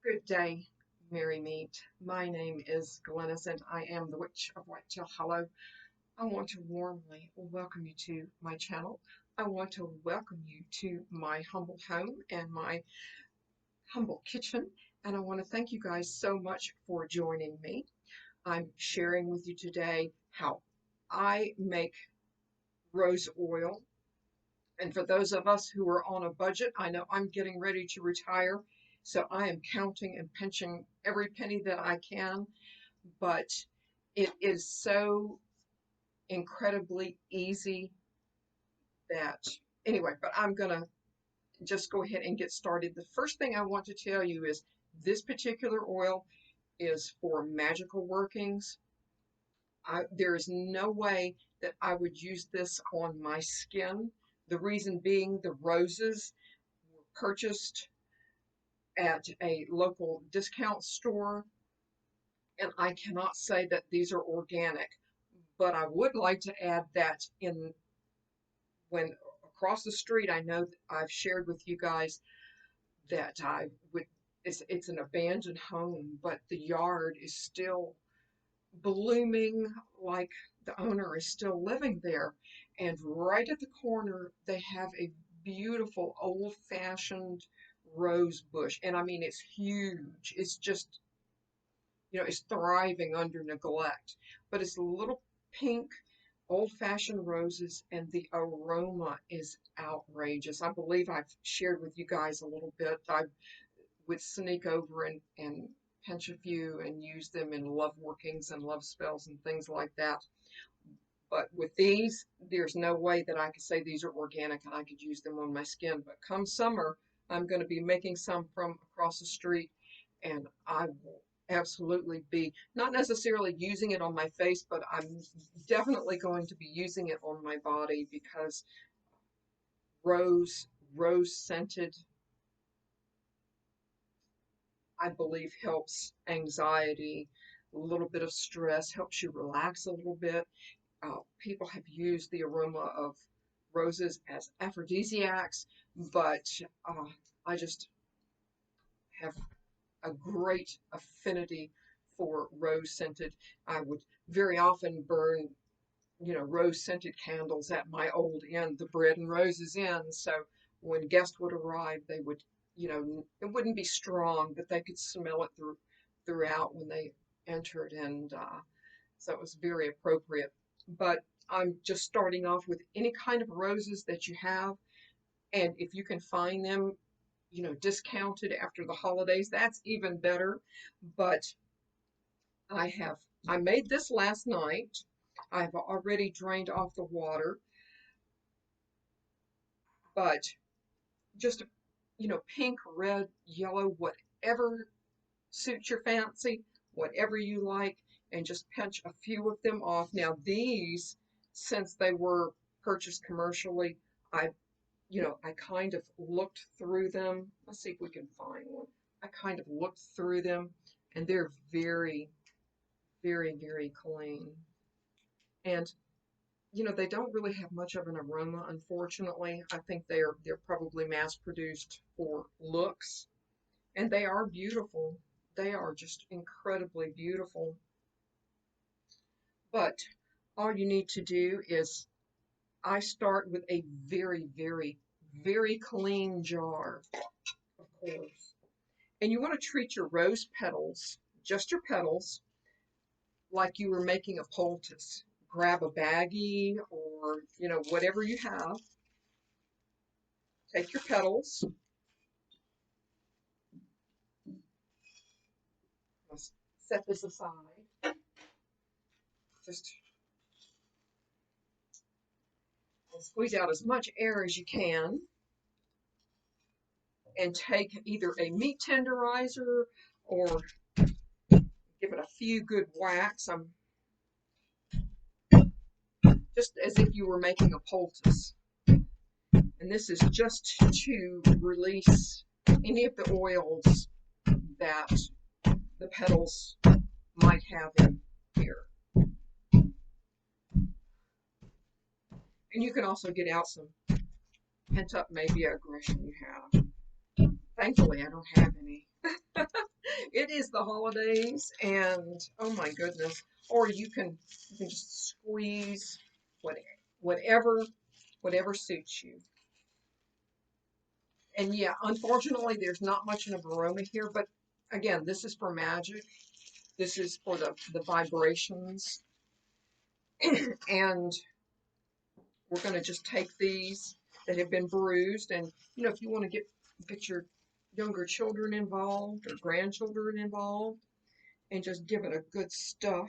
Good day, Merry Meet. My name is Glennis, and I am the Witch of Whitetail Hollow. I want to warmly welcome you to my channel. I want to welcome you to my humble home and my humble kitchen, and I want to thank you guys so much for joining me. I'm sharing with you today how I make rose oil. And for those of us who are on a budget, I know I'm getting ready to retire, so I am counting and pinching every penny that I can, but it is so incredibly easy that, anyway, but I'm gonna just go ahead and get started. The first thing I want to tell you is this particular oil is for magical workings. There is no way that I would use this on my skin. The reason being the roses were purchased at a local discount store, and I cannot say that these are organic, but I would like to add that in when across the street, I know that I've shared with you guys that I would, it's an abandoned home, but the yard is still blooming like the owner is still living there. And right at the corner, they have a beautiful old-fashioned rose bush. And I mean, it's huge. It's just, it's thriving under neglect. But it's little pink, old-fashioned roses, and the aroma is outrageous. I believe I've shared with you guys a little bit. I would sneak over and pinch a few and use them in love workings and love spells and things like that. But with these, there's no way that I could say these are organic and I could use them on my skin. But come summer, I'm going to be making some from across the street, and I will absolutely be not necessarily using it on my face, but I'm definitely going to be using it on my body because rose scented, I believe, helps anxiety, a little bit of stress, helps you relax a little bit. People have used the aroma of roses as aphrodisiacs, but I just have a great affinity for rose scented. I would very often burn, rose scented candles at my old inn, the Bread and Roses Inn. So when guests would arrive, they would, it wouldn't be strong, but they could smell it throughout when they entered, and so it was very appropriate. But I'm just starting off with any kind of roses that you have, and if you can find them, discounted after the holidays, that's even better. But I have, I made this last night. I've already drained off the water, but just, pink, red, yellow, whatever suits your fancy, whatever you like, and just pinch a few of them off. Now these, since they were purchased commercially, I, I kind of looked through them. Let's see if we can find one. I kind of looked through them, and they're very, very, very clean. And they don't really have much of an aroma, unfortunately. I think they're probably mass produced for looks, and they are beautiful. They are just incredibly beautiful. But all you need to do is, I start with a very, very, very clean jar, of course. And you want to treat your rose petals, just your petals, like you were making a poultice. Grab a baggie or, whatever you have. Take your petals. Let's set this aside. Just squeeze out as much air as you can. And take either a meat tenderizer or give it a few good whacks. I'm just as if you were making a poultice. And this is just to release any of the oils that the petals might have in here. And you can also get out some pent up maybe aggression you have. Thankfully, I don't have any. it is the holidays, and oh my goodness. Or you can just squeeze what, whatever whatever suits you. And yeah, unfortunately, there's not much of an aroma here, but again, this is for magic. This is for the vibrations. And we're going to just take these that have been bruised, and if you want to get your younger children involved or grandchildren involved, and just give it a good stuff.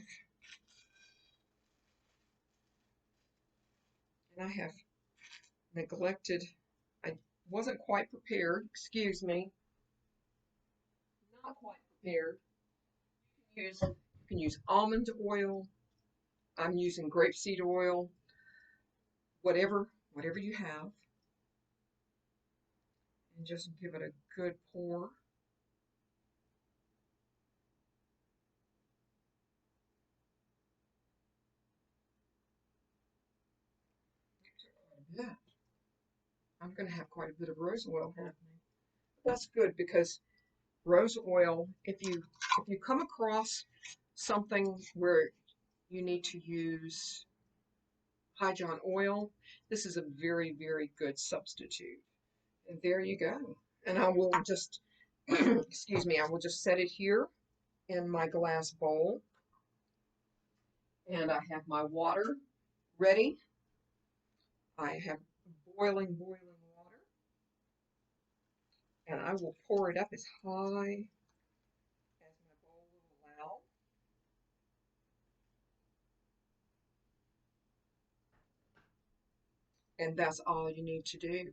And I have neglected, I wasn't quite prepared, excuse me, not quite prepared. You can use almond oil. I'm using grapeseed oil, whatever you have, and just give it a good pour. Yeah, I'm going to have quite a bit of rose oil happening. That's good because rose oil, if you come across something where you need to use Hydron oil, this is a very, very good substitute. And there you go. And I will just, excuse me, I will just set it here in my glass bowl. And I have my water ready. I have boiling water. And I will pour it up as high as my bowl will allow. And that's all you need to do.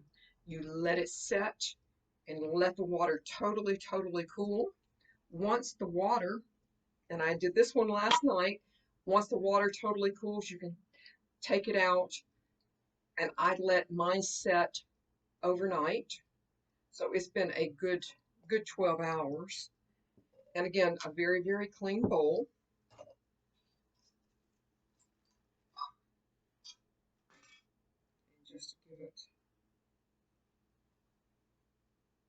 You let it set and let the water totally, totally cool. Once the water, and I did this one last night, once the water totally cools, you can take it out, and I let mine set overnight. So it's been a good 12 hours. And again, a very, very clean bowl. And just give it.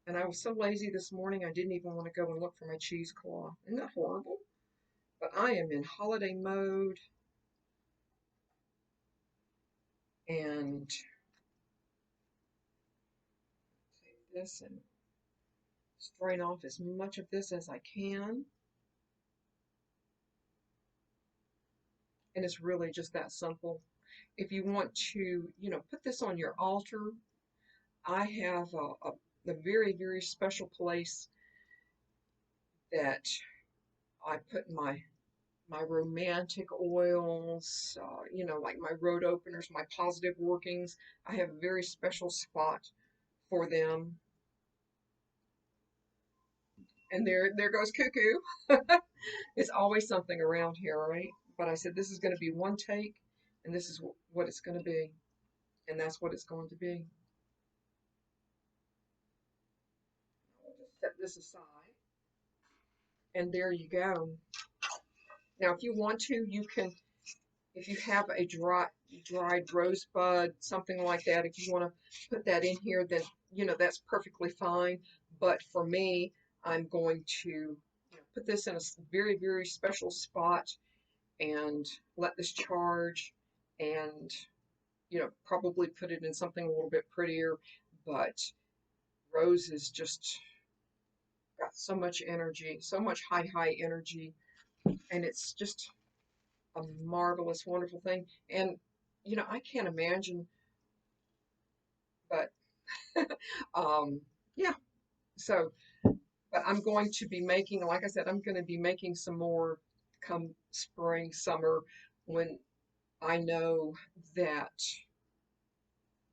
And I was so lazy this morning, I didn't even want to go and look for my cheesecloth. Isn't that horrible? But I am in holiday mode, and take this and strain off as much of this as I can. And it's really just that simple. If you want to, put this on your altar, I have a very, very special place that I put my romantic oils, like my road openers, my positive workings. I have a very special spot for them. And there goes Cuckoo. It's always something around here, right? But I said this is going to be one take, and this is what it's going to be, and that's what it's going to be. I'll just set this aside, and there you go. Now, if you want to, you can, if you have a dried rosebud, something like that, if you want to put that in here, then that's perfectly fine. But for me, I'm going to put this in a very, very special spot and let this charge, and probably put it in something a little bit prettier. But rose is just got so much energy, so much high energy, and it's just a marvelous, wonderful thing. And I can't imagine, but yeah. So, but I'm going to be making, like I said, I'm going to be making some more come spring, summer, when I know that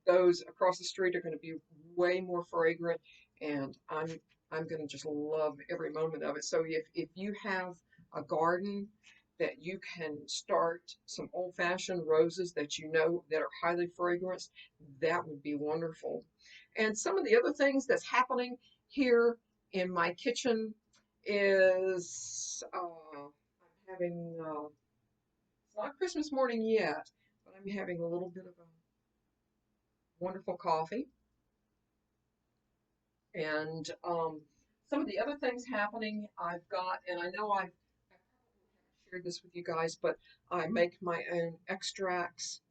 those across the street are going to be way more fragrant, and I'm going to just love every moment of it. So if you have a garden that you can start some old-fashioned roses that that are highly fragranced, that would be wonderful. And some of the other things that's happening here in my kitchen is I'm having it's not Christmas morning yet, but I'm having a little bit of a wonderful coffee. And some of the other things happening I've got, and I know I shared this with you guys, but I make my own extracts,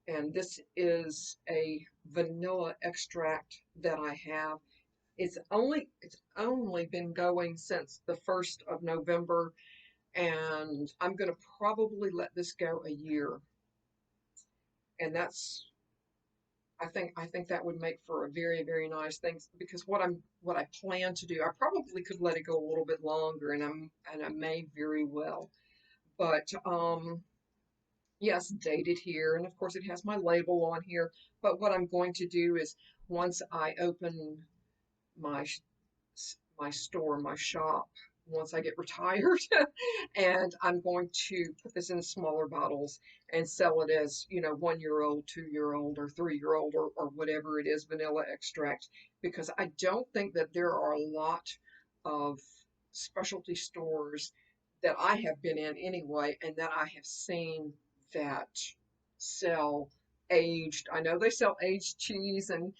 and this is a vanilla extract that I have. It's only been going since the 1st of November, and I'm going to probably let this go a year. And that's I think that would make for a very, very nice thing, because what I plan to do, I probably could let it go a little bit longer, and I may very well. But yes, dated here, and of course it has my label on here. But what I'm going to do is, once I open my my store, my shop, once I get retired, and I'm going to put this in smaller bottles and sell it as, 1 year old, 2 year old, or 3 year old, or whatever it is, vanilla extract, because I don't think that there are a lot of specialty stores that I have been in anyway, and that I have seen that sell aged. I know they sell aged cheese and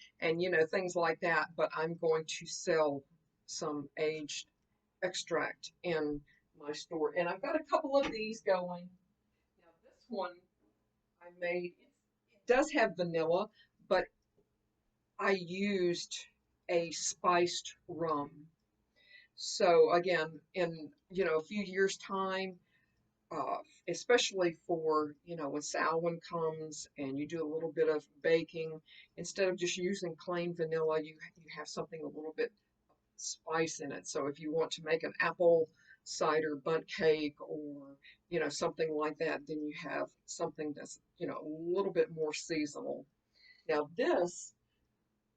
things like that, but I'm going to sell some aged extract in my store. And I've got a couple of these going. Now, this one I made, it does have vanilla, but I used a spiced rum. So again, in a few years' time, uh, especially for when Samhain comes and you do a little bit of baking, instead of just using plain vanilla, you have something a little bit spice in it. So if you want to make an apple cider bundt cake, or something like that, then you have something that's a little bit more seasonal. Now this,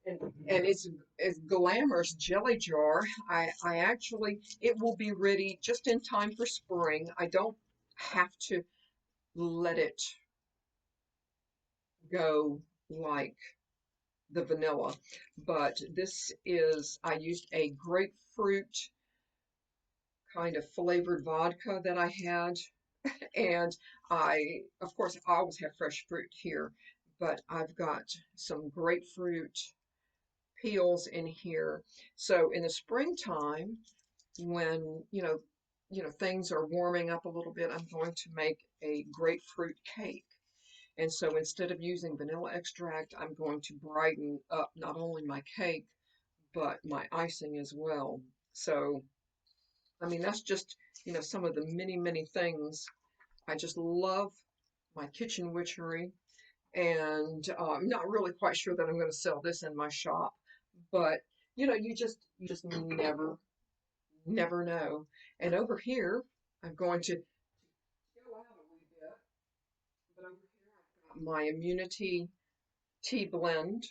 and it's glamorous jelly jar. I actually, it will be ready just in time for spring. I don't have to let it go like the vanilla, but this is, I used a grapefruit kind of flavored vodka that I had. And of course, I always have fresh fruit here, but I've got some grapefruit peels in here. So in the springtime, when things are warming up a little bit, I'm going to make a grapefruit cake. And so instead of using vanilla extract, I'm going to brighten up not only my cake, but my icing as well. So, I mean, that's just, some of the many, many things. I just love my kitchen witchery. And I'm not really quite sure that I'm going to sell this in my shop, but you just never know. And over here, I'm going to go out a wee bit, but over here I've got my immunity tea blend,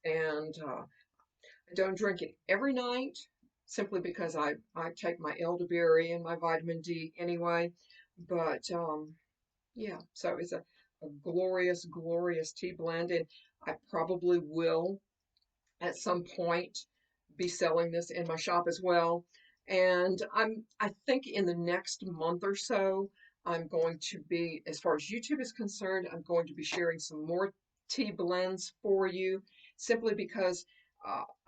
and I don't drink it every night, simply because I take my elderberry and my vitamin D anyway. But yeah, so it's a glorious, glorious tea blend, and I probably will at some point be selling this in my shop as well. And I think in the next month or so, I'm going to be, as far as YouTube is concerned, I'm going to be sharing some more tea blends for you, simply because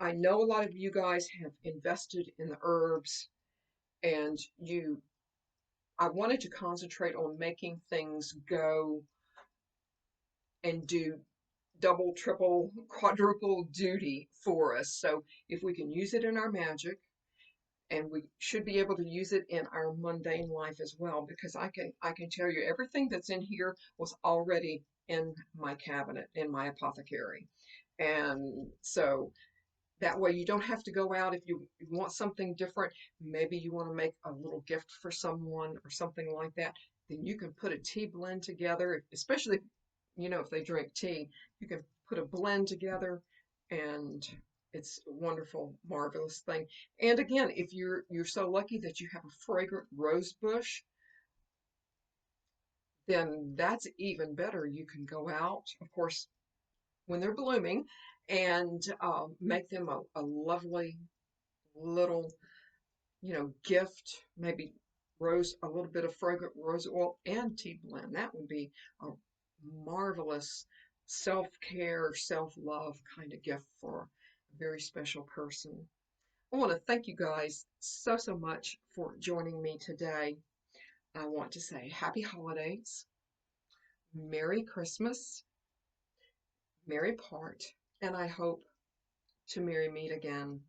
I know a lot of you guys have invested in the herbs, and I wanted to concentrate on making things go and do double, triple, quadruple duty for us. So if we can use it in our magic, and we should be able to use it in our mundane life as well, because I can tell you everything that's in here was already in my cabinet, in my apothecary. And so that way you don't have to go out if you want something different. Maybe you want to make a little gift for someone or something like that. Then you can put a tea blend together, especially if they drink tea. You can put a blend together, and it's a wonderful, marvelous thing. And again, if you're so lucky that you have a fragrant rose bush, then that's even better. You can go out, of course, when they're blooming, and make them a lovely little, gift, maybe a little bit of fragrant rose oil and tea blend. That would be a marvelous self-care, self-love kind of gift for a very special person. I want to thank you guys so much for joining me today. I want to say happy holidays, Merry Christmas, Merry Part, and I hope to merry meet again